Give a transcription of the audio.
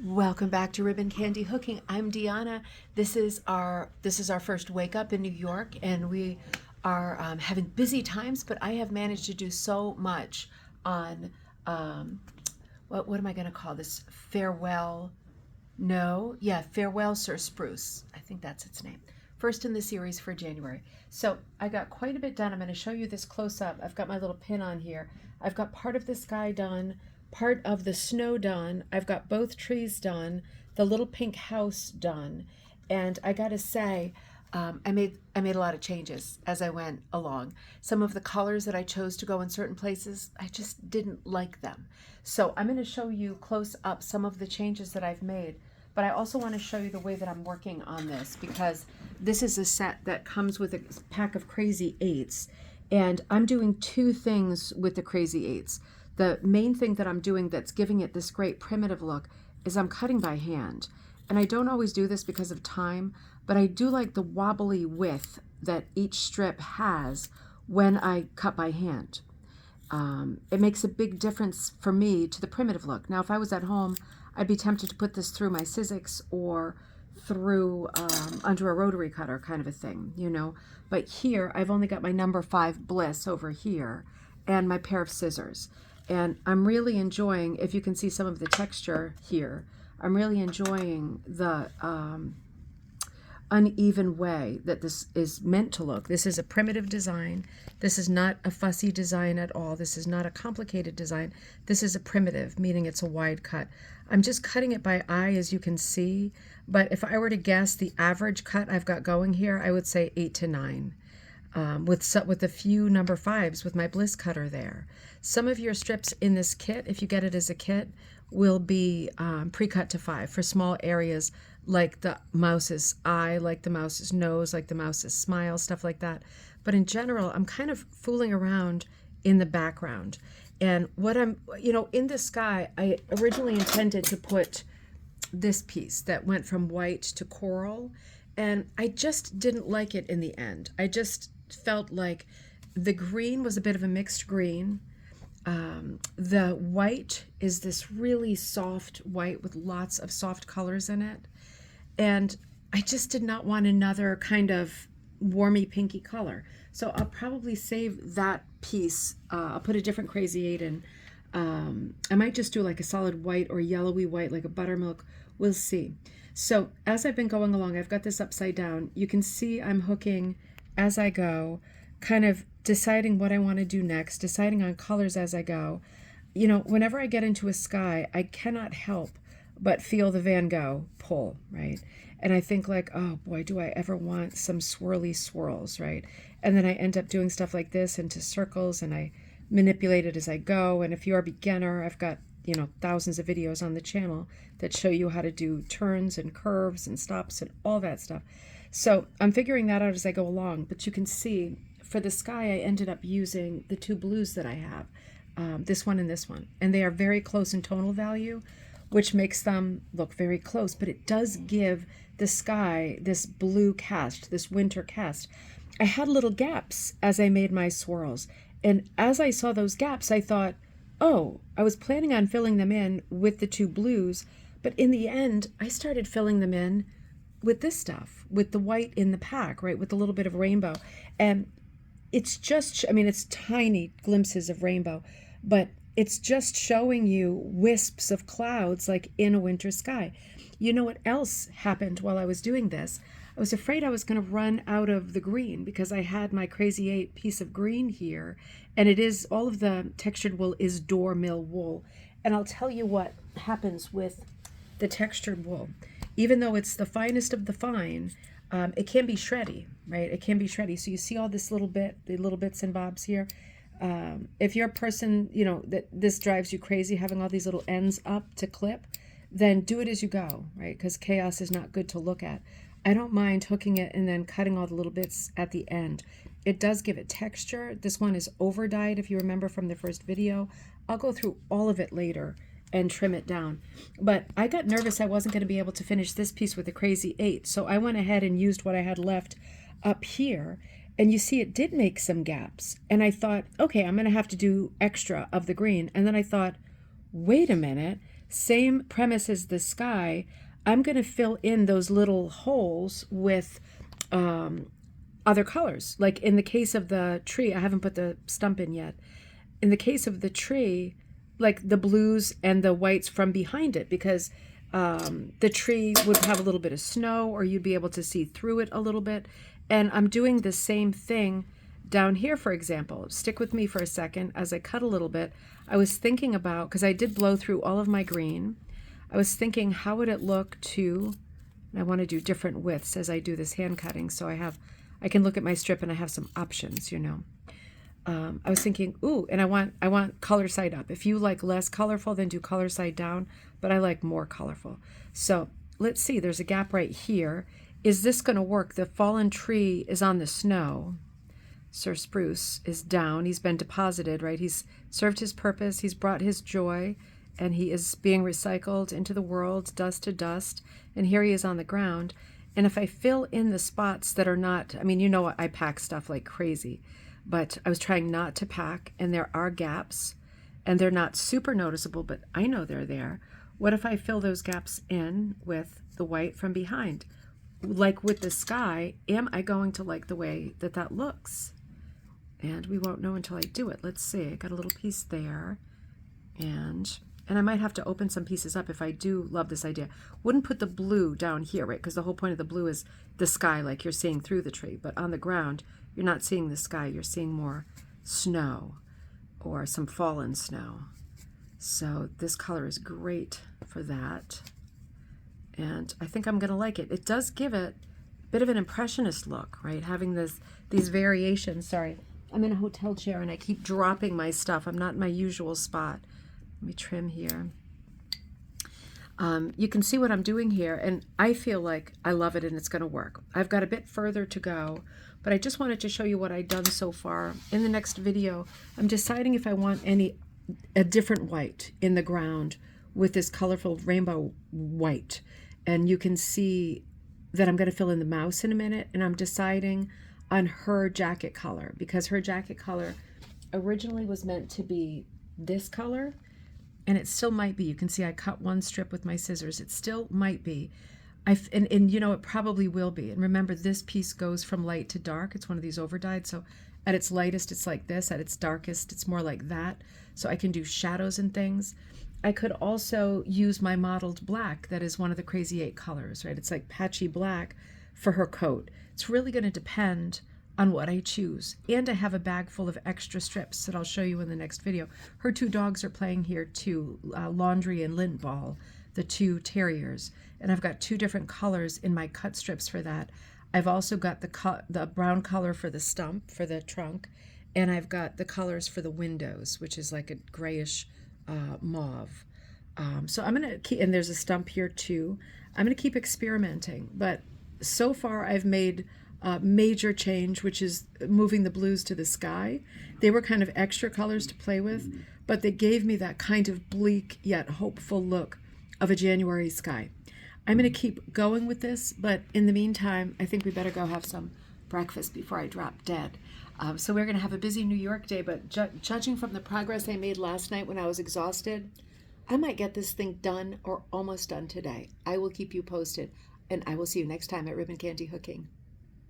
Welcome back to Ribbon Candy Hooking. I'm Deanna. This is our first wake up in New York, and we are having busy times. But I have managed to do so much on what am I going to call this? Farewell? No, yeah, Farewell, Sir Spruce. I think that's its name. First in the series for January. So I got quite a bit done. I'm going to show you this close up. I've got my little pin on here. I've got part of the sky done, part of the snow done. I've got both trees done, the little pink house done. And I got to say, I made a lot of changes as I went along. Some of the colors that I chose to go in certain places, I just didn't like them. So I'm going to show you close up some of the changes that I've made. But I also want to show you the way that I'm working on this, because this is a set that comes with a pack of Crazy Eights. And I'm doing two things with the Crazy Eights. The main thing that I'm doing that's giving it this great primitive look is I'm cutting by hand. And I don't always do this because of time, but I do like the wobbly width that each strip has when I cut by hand. It makes a big difference for me to the primitive look. Now, if I was at home, I'd be tempted to put this through my Sizzix or through under a rotary cutter kind of a thing, you know. But here, I've only got my number 5 Bliss over here and my pair of scissors. And I'm really enjoying, if you can see some of the texture here, I'm really enjoying the uneven way that this is meant to look. This is a primitive design. This is not a fussy design at all. This is not a complicated design. This is a primitive, meaning it's a wide cut. I'm just cutting it by eye, as you can see, but if I were to guess the average cut I've got going here, I would say 8 to 9. With a few number 5s with my Bliss cutter there. Some of your strips in this kit, if you get it as a kit, will be pre-cut to 5 for small areas like the mouse's eye, like the mouse's nose, like the mouse's smile, stuff like that. But in general, I'm kind of fooling around in the background. And what in the sky, I originally intended to put this piece that went from white to coral, and I just didn't like it in the end. I just felt like the green was a bit of a mixed green. The white is this really soft white with lots of soft colors in it. And I just did not want another kind of warmy pinky color. So I'll probably save that piece. I'll put a different Crazy 8 in. I might just do like a solid white or yellowy white, like a buttermilk. We'll see. So as I've been going along, I've got this upside down. You can see I'm hooking as I go, kind of deciding what I want to do next, deciding on colors as I go. You know, whenever I get into a sky, I cannot help but feel the Van Gogh pull, right? And I think like, oh boy, do I ever want some swirly swirls, right? And then I end up doing stuff like this into circles, and I manipulate it as I go. And if you're a beginner, I've got, thousands of videos on the channel that show you how to do turns and curves and stops and all that stuff. So I'm figuring that out as I go along. But you can see for the sky, I ended up using the 2 blues that I have, this one and this one. And they are very close in tonal value, which makes them look very close. But it does give the sky this blue cast, this winter cast. I had little gaps as I made my swirls. And as I saw those gaps, I thought, oh, I was planning on filling them in with the 2 blues. But in the end, I started filling them in with this stuff, with the white in the pack, right, with a little bit of rainbow. And it's just, it's tiny glimpses of rainbow, but it's just showing you wisps of clouds like in a winter sky. You know what else happened while I was doing this? I was afraid I was going to run out of the green because I had my Crazy 8 piece of green here, and it is, all of the textured wool is door mill wool. And I'll tell you what happens with the textured wool. Even though it's the finest of the fine, it can be shreddy, right? It can be shreddy. So you see all this little bit, the little bits and bobs here. If you're a person, that this drives you crazy, having all these little ends up to clip, then do it as you go, right? Because chaos is not good to look at. I don't mind hooking it and then cutting all the little bits at the end. It does give it texture. This one is over dyed, if you remember from the first video. I'll go through all of it later and trim it down. But I got nervous I wasn't going to be able to finish this piece with the Crazy 8, so I went ahead and used what I had left up here. And you see it did make some gaps. And I thought, okay, I'm going to have to do extra of the green. And then I thought, wait a minute, Same premise as the sky. I'm going to fill in those little holes with other colors. Like in the case of the tree, I haven't put the stump in yet. In the case of the tree, like the blues and the whites from behind it, because the tree would have a little bit of snow, or you'd be able to see through it a little bit. And I'm doing the same thing down here, for example. Stick with me for a second as I cut a little bit. I was thinking about, because I did blow through all of my green, I was thinking, how would it look to, and I want to do different widths as I do this hand cutting, so I can look at my strip and I have some options, you know. I was thinking, ooh, and I want color side up. If you like less colorful, then do color side down, but I like more colorful. So let's see, there's a gap right here. Is this going to work? The fallen tree is on the snow. Sir Spruce is down. He's been deposited, right? He's served his purpose. He's brought his joy, and he is being recycled into the world, dust to dust. And here he is on the ground. And if I fill in the spots that are not, I mean, you know, I pack stuff like crazy, but I was trying not to pack, and there are gaps, and they're not super noticeable, but I know they're there. What if I fill those gaps in with the white from behind? Like with the sky, am I going to like the way that that looks? And we won't know until I do it. Let's see, I got a little piece there, and I might have to open some pieces up if I do love this idea. Wouldn't put the blue down here, right? Because the whole point of the blue is the sky, like you're seeing through the tree. But on the ground, you're not seeing the sky. You're seeing more snow or some fallen snow. So this color is great for that. And I think I'm going to like it. It does give it a bit of an impressionist look, right? Having these variations. Sorry, I'm in a hotel chair and I keep dropping my stuff. I'm not in my usual spot. Let me trim here. You can see what I'm doing here, and I feel like I love it and it's going to work. I've got a bit further to go, but I just wanted to show you what I've done so far. In the next video, I'm deciding if I want a different white in the ground with this colorful rainbow white. And you can see that I'm going to fill in the mouse in a minute, and I'm deciding on her jacket color, because her jacket color originally was meant to be this color. And it still might be. You can see I cut one strip with my scissors. It still might be. And you know, it probably will be. And remember, this piece goes from light to dark. It's one of these overdyed. So at its lightest, it's like this. At its darkest, it's more like that. So I can do shadows and things. I could also use my mottled black. That is one of the Crazy 8 colors, right? It's like patchy black for her coat. It's really going to depend on what I choose. And I have a bag full of extra strips that I'll show you in the next video. Her 2 dogs are playing here too, Laundry and Lint Ball, the 2 terriers. And I've got 2 different colors in my cut strips for that. I've also got the brown color for the stump, for the trunk, and I've got the colors for the windows, which is like a grayish mauve. So I'm gonna keep, and there's a stump here too. I'm gonna keep experimenting, but so far I've made major change, which is moving the blues to the sky. They were kind of extra colors to play with, but they gave me that kind of bleak yet hopeful look of a January sky. I'm going to keep going with this, but in the meantime, I think we better go have some breakfast before I drop dead. So we're going to have a busy New York day, but judging from the progress I made last night when I was exhausted, I might get this thing done or almost done today. I will keep you posted, and I will see you next time at Ribbon Candy Hooking.